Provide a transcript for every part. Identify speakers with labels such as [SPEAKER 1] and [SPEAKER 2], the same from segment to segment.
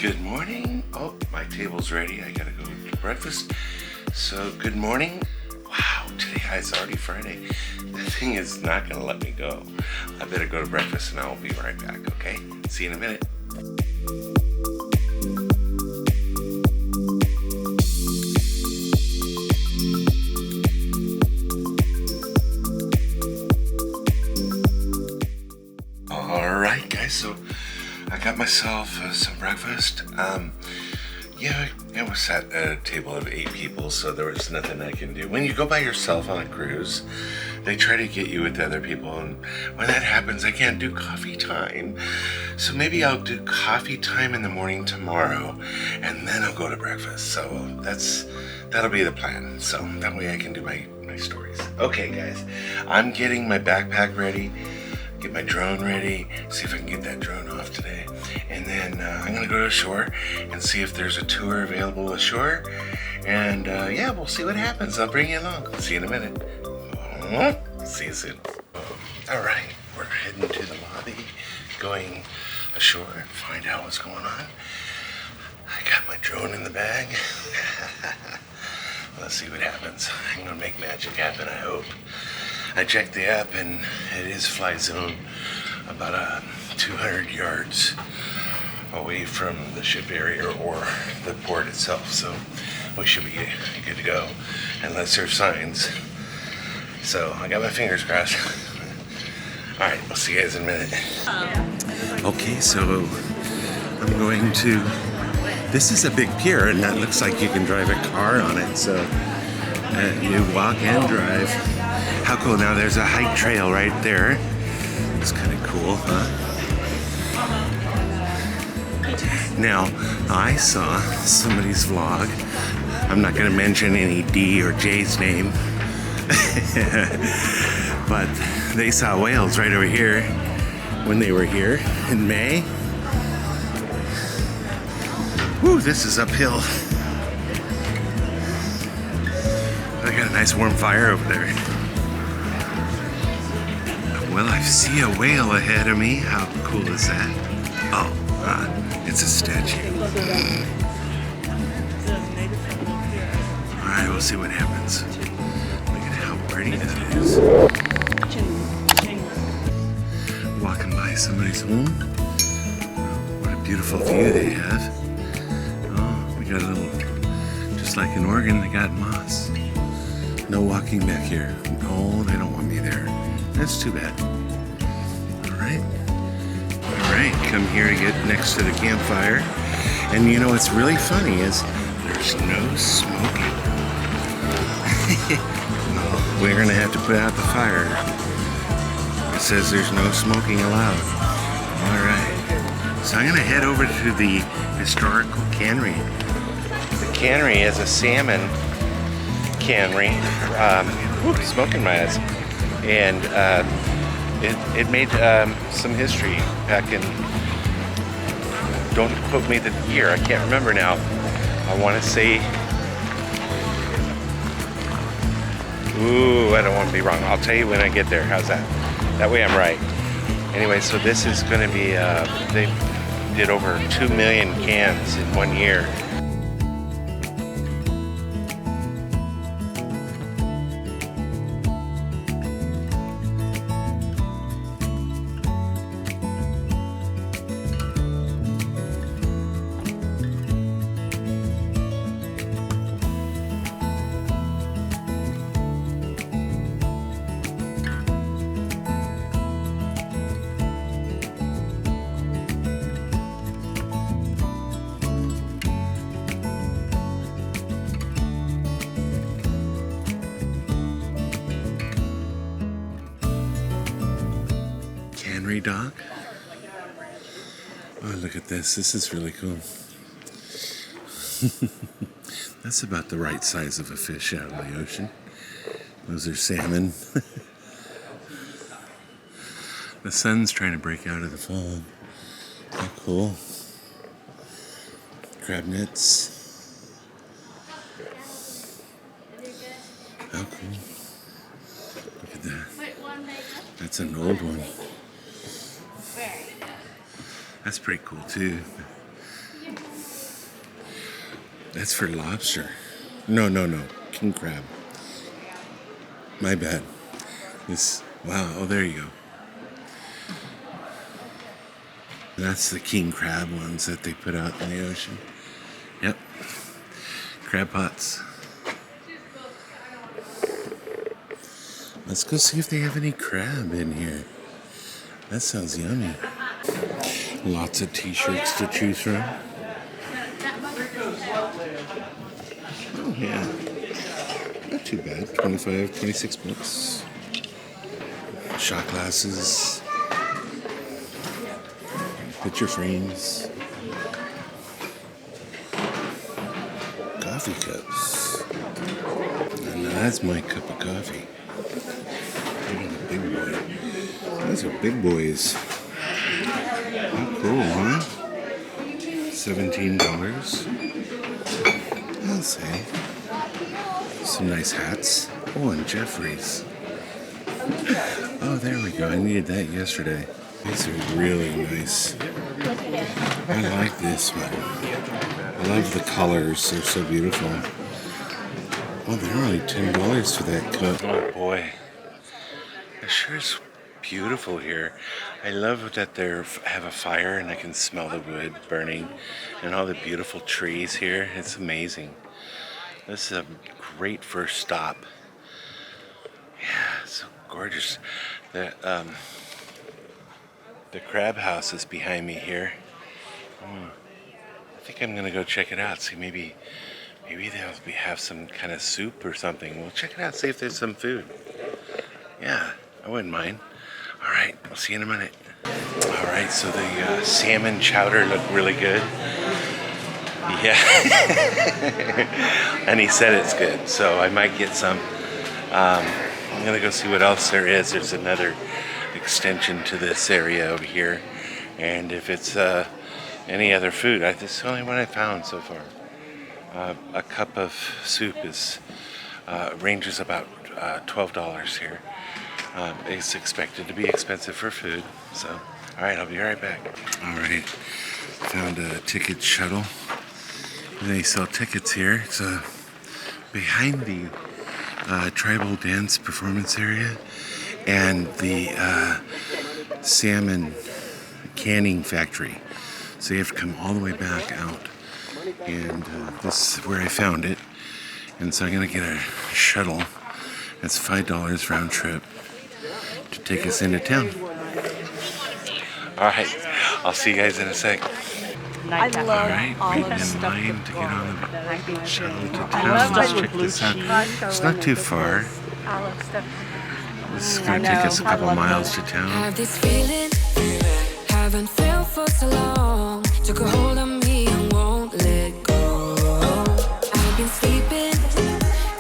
[SPEAKER 1] Good morning. Oh, my table's ready. I gotta go to breakfast. So, good morning. Wow, today is already Friday. The thing is not gonna let me go. I better go to breakfast and I'll be right back, okay? See you in a minute. Alright guys, so I got myself some breakfast. Yeah, I was at a table of 8 people, so there was nothing I can do. When you go by yourself on a cruise, they try to get you with other people, and when that happens, I can't do coffee time. So maybe I'll do coffee time in the morning tomorrow, and then I'll go to breakfast. So that'll be the plan. So that way I can do my stories. Okay, guys, I'm getting my backpack ready. Get my drone ready, see if I can get that drone off today. And then I'm gonna go to shore and see if there's a tour available ashore. And yeah, we'll see what happens. I'll bring you along. See you in a minute. See you soon. All right, we're heading to the lobby, going ashore, find out what's going on. I got my drone in the bag. Let's see what happens. I'm gonna make magic happen, I hope. I checked the app and it is fly zone about 200 yards away from the ship area or the port itself, so we should be good to go unless there's signs. So I got my fingers crossed. Alright, we'll see you guys in a minute. Okay, so I'm going to, this is a big pier and that looks like you can drive a car on it, so you walk and drive. How cool. Now there's a hike trail right there. It's kind of cool, huh? Now, I saw somebody's vlog. I'm not going to mention any D or J's name. But they saw whales right over here when they were here in May. Woo, this is uphill. I got a nice warm fire over there. Well, I see a whale ahead of me. How cool is that? Oh, it's a statue. Alright, we'll see what happens. Look at how pretty that is. Walking by somebody's home. What a beautiful view they have. Oh, we got a little, just like in Oregon, they got moss. No walking back here. No, they don't want me there. That's too bad. Alright, come here to get next to the campfire. And you know what's really funny is there's no smoking. Well, we're gonna have to put out the fire. It says there's no smoking allowed. Alright, so I'm gonna head over to the historical cannery. The cannery is a salmon cannery. Smoking my eyes. And it made some history back in, don't quote me the year, I can't remember now. I want to say, ooh, I don't want to be wrong. I'll tell you when I get there. How's that? That way I'm right. Anyway, so this is going to be, they did over 2 million cans in 1 year. Dock. Oh, look at this. This is really cool. That's about the right size of a fish out of the ocean. Those are salmon. The sun's trying to break out of the fog. How cool. Crab nets. How cool. Look at that. That's an old one. That's pretty cool too. That's for lobster. No, king crab. My bad. This, wow, oh, there you go. That's the king crab ones that they put out in the ocean. Yep. Crab pots. Let's go see if they have any crab in here. That sounds yummy. Lots of t-shirts to choose from. Oh, yeah. Not too bad. 25, 26 bucks. Shot glasses. Picture frames. Coffee cups. And that's my cup of coffee. Big boy. Those are big boys. Oh, cool, huh? $17. I'll say. Some nice hats. Oh, and Jeffrey's. Oh, there we go. I needed that yesterday. These are really nice. I like this one. I love the colors. They're so beautiful. Oh, they're only $10 for that cup. Oh, boy. It sure is beautiful here. I love that they have a fire and I can smell the wood burning and all the beautiful trees here. It's amazing. This is a great first stop. Yeah, it's so gorgeous. The crab house is behind me here. I think I'm gonna go check it out. See, maybe they'll have some kind of soup or something. We'll check it out. See if there's some food. Yeah, I wouldn't mind. All right, we'll see you in a minute. All right, so the salmon chowder looked really good. Yeah, and he said it's good, so I might get some. I'm gonna go see what else there is. There's another extension to this area over here, and if it's any other food, this is the only one I found so far. A cup of soup ranges about $12 here. It's expected to be expensive for food, so all right, I'll be right back. All right, found a ticket shuttle. They sell tickets here. It's behind the tribal dance performance area and the salmon canning factory. So you have to come all the way back out. And this is where I found it. And so I'm gonna get a shuttle. That's $5 round trip to take us into town. All right, I'll see you guys in a sec.
[SPEAKER 2] I love
[SPEAKER 1] all right, waiting in line to get on the shuttle to town. Let's check this out. It's not too far. This is going to take us a couple miles to town.
[SPEAKER 3] Have this feeling, haven't felt for so long. Took a hold of me and won't let go. I've been sleeping,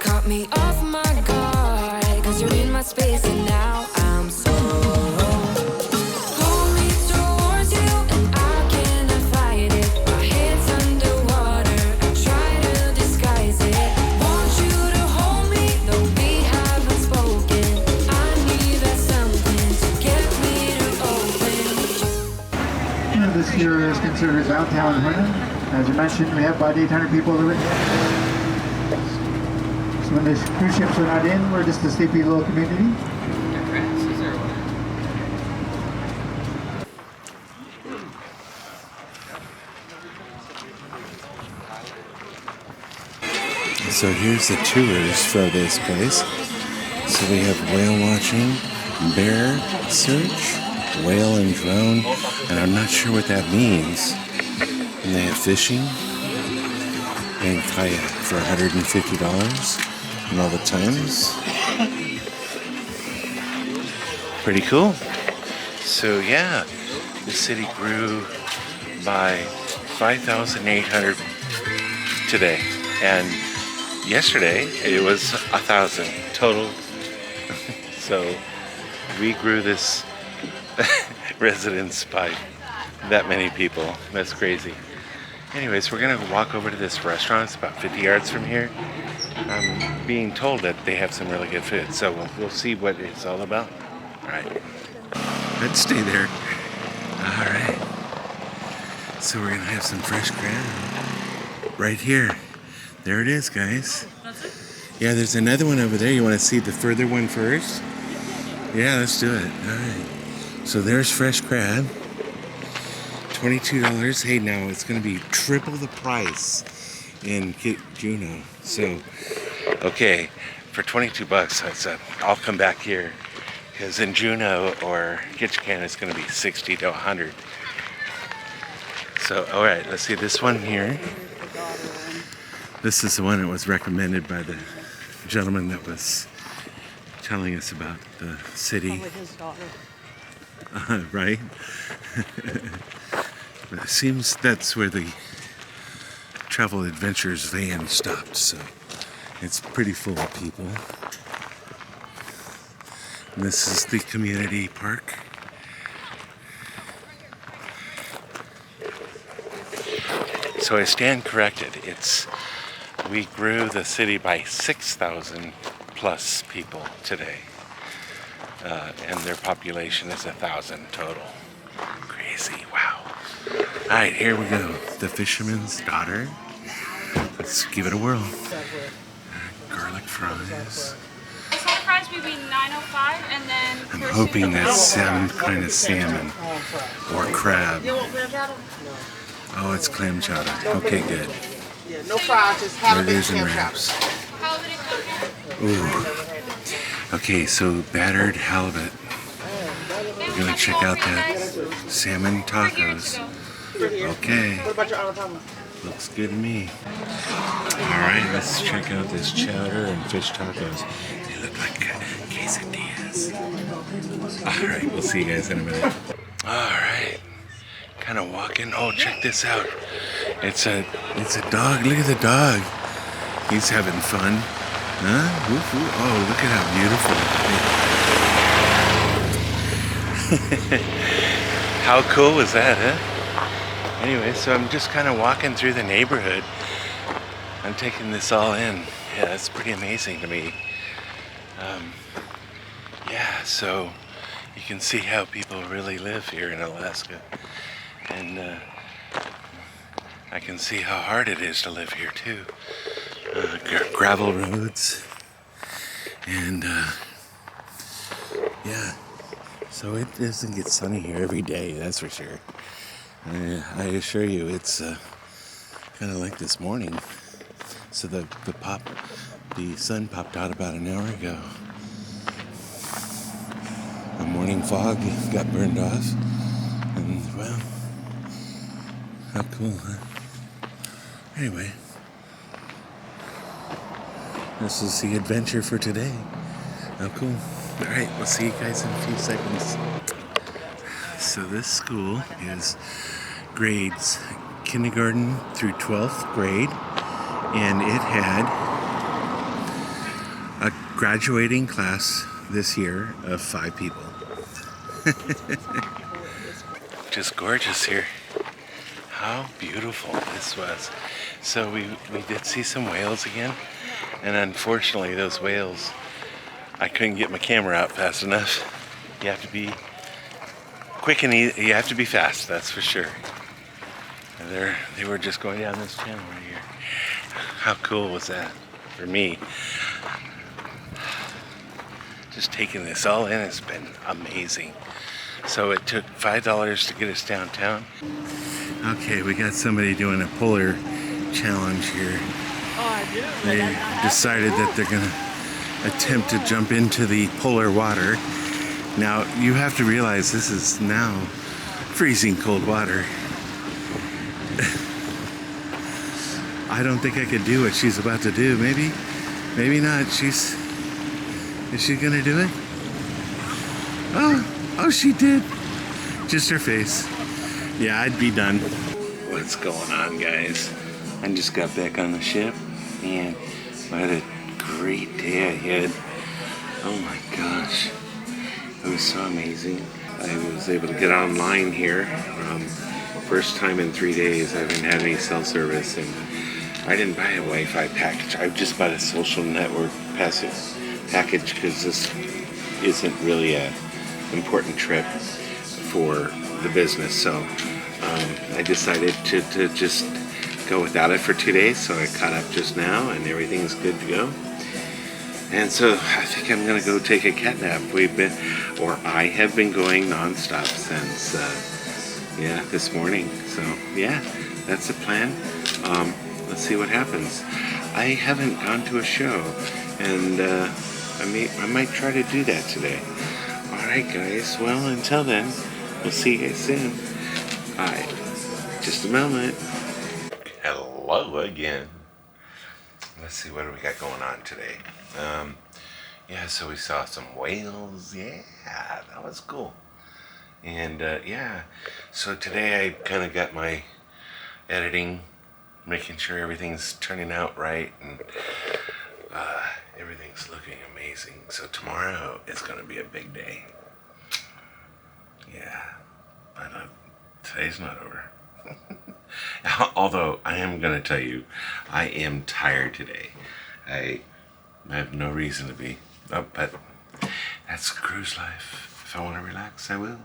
[SPEAKER 3] caught me off my guard. 'Cause you're in my space and now I'm so. Pull me towards you and I cannot fight it. My head's underwater, I try to disguise it. Want you to hold me, though we haven't spoken. I need that something to get me to open.
[SPEAKER 4] This year is considered downtown HOONAH. As you mentioned, we have about 800 people living. So when the cruise ships are not in, we're just a sleepy little community.
[SPEAKER 1] So here's the tours for this place. So we have whale watching, bear search, whale and drone, and I'm not sure what that means. And they have fishing and kayak for $150 and all the times. Pretty cool. So yeah, the city grew by 5,800 today, and yesterday it was 1,000 total. So we grew this residence by that many people. That's crazy. Anyways, we're gonna walk over to this restaurant. It's about 50 yards from here. I'm being told that they have some really good food, so we'll see what it's all about. All right, let's stay there. All right, so we're gonna have some fresh crab right here There it is, guys. Yeah, there's another one over there. You want to see the further one first? Yeah, let's do it. All right. So there's fresh crab. $22. Hey, now it's going to be triple the price in Juneau. So, okay, for 22 bucks, I said I'll come back here because in Juneau or Ketchikan it's going to be 60 to 100. So, all right, let's see this one here. This is the one that was recommended by the gentleman that was telling us about the city.
[SPEAKER 2] Probably his daughter.
[SPEAKER 1] Right? But it seems that's where the Travel Adventures van stopped, so it's pretty full of people. And this is the community park. So I stand corrected. We grew the city by 6,000 plus people today. And their population is 1,000 total. Crazy, wow. All right, here we go. The Fisherman's Daughter. Let's give it a whirl. Garlic fries.
[SPEAKER 5] The salt fries will be $9.05 and then
[SPEAKER 1] I'm hoping that's some kind of salmon or crab. Oh, it's clam chowder. Okay, good.
[SPEAKER 2] Yeah, no fries, just
[SPEAKER 1] There
[SPEAKER 2] halibut
[SPEAKER 1] it is in
[SPEAKER 2] clam chowder.
[SPEAKER 1] wraps. Ooh. Okay, so battered halibut. We're gonna check out that salmon tacos. Okay,
[SPEAKER 2] What about your avocado?
[SPEAKER 1] looks good to me. All right, let's check out this chowder and fish tacos. They look like quesadillas. All right, we'll see you guys in a minute. All right, kind of walking. Oh, check this out. It's a dog. Look at the dog. He's having fun. Huh? Woof, woof. Oh, look at how beautiful. How cool was that, huh? Anyway, so I'm just kind of walking through the neighborhood. I'm taking this all in. Yeah, it's pretty amazing to me. Yeah, so you can see how people really live here in Alaska. And I can see how hard it is to live here too. Gravel roads. And yeah, so it doesn't get sunny here every day, that's for sure. I assure you, it's kind of like this morning. So the sun popped out about an hour ago. The morning fog got burned off, and well, how cool, huh? Anyway, this is the adventure for today. How cool. All right, we'll see you guys in a few seconds. So this school is grades kindergarten through 12th grade, and it had a graduating class this year of 5 people. Just gorgeous here. How beautiful this was. So we did see some whales again, and unfortunately those whales, I couldn't get my camera out fast enough. You have to be quick and easy. You have to be fast, that's for sure. And they were just going down this channel right here. How cool was that for me? Just taking this all in has been amazing. So it took $5 to get us downtown. Okay, we got somebody doing a polar challenge here. They decided that they're gonna attempt to jump into the polar water. Now, you have to realize this is now freezing cold water. I don't think I could do what she's about to do. Maybe not. Is she gonna do it? Oh, she did. Just her face. Yeah, I'd be done. What's going on, guys? I just got back on the ship, and what a great day I had. Oh my gosh. It was so amazing. I was able to get online here. First time in 3 days I haven't had any cell service, and I didn't buy a Wi-Fi package. I just bought a social network package because this isn't really an important trip for the business. So I decided to just go without it for 2 days, so I caught up just now and everything's good to go. And so I think I'm gonna go take a cat nap. I have been going non-stop since, this morning. So yeah, that's the plan. Let's see what happens. I haven't gone to a show, and I might try to do that today. All right, guys. Well, until then, we'll see you guys soon. All right, just a moment. Hello again. Let's see what do we got going on today. So we saw some whales. Yeah, that was cool. And so today I kind of got my editing, making sure everything's turning out right, and everything's looking amazing. So tomorrow is going to be a big day. Yeah, but today's not over. Although I am going to tell you, I am tired today. I have no reason to be. But that's cruise life. If I want to relax, I will.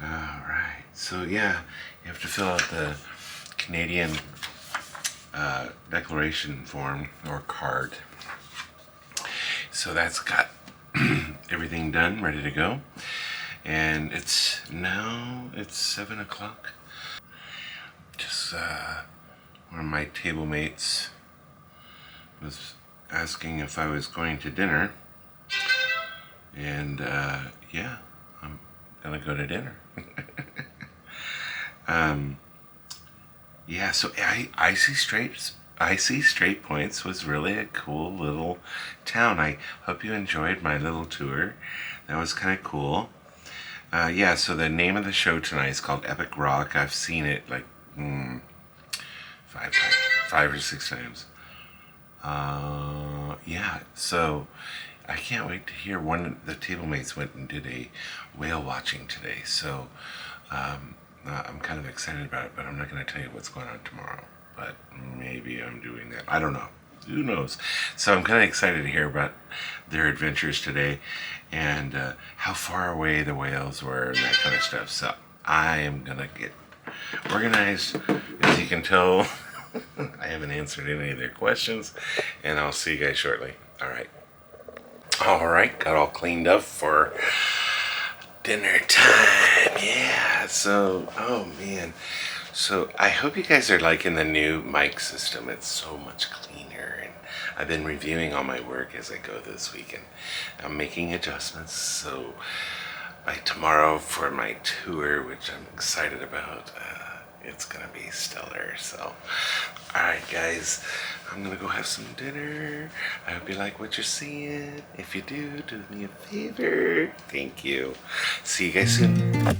[SPEAKER 1] Alright, so yeah, you have to fill out the Canadian declaration form or card. So that's got everything done, ready to go. And it's 7 o'clock. Just one of my table mates was asking if I was going to dinner, and I'm gonna go to dinner. So IC Straight Points was really a cool little town. I hope you enjoyed my little tour. That was kind of cool. So the name of the show tonight is called Epic Rock. I've seen it like 5 or 6 times. So I can't wait to hear. One of the table mates went and did a whale watching today, so I'm kind of excited about it, but I'm not going to tell you what's going on tomorrow, but maybe I'm doing that. I don't know. Who knows? So I'm kind of excited to hear about their adventures today, and how far away the whales were and that kind of stuff. So I am going to get organized. As you can tell, I haven't answered any of their questions, and I'll see you guys shortly. Alright, got all cleaned up for dinner time. Yeah, so, oh man. So I hope you guys are liking the new mic system. It's so much cleaner, and I've been reviewing all my work as I go this week, and I'm making adjustments. So by tomorrow for my tour, which I'm excited about, it's gonna be stellar. So alright guys, I'm gonna go have some dinner. I hope you like what you're seeing. If you do me a favor. Thank you. See you guys soon.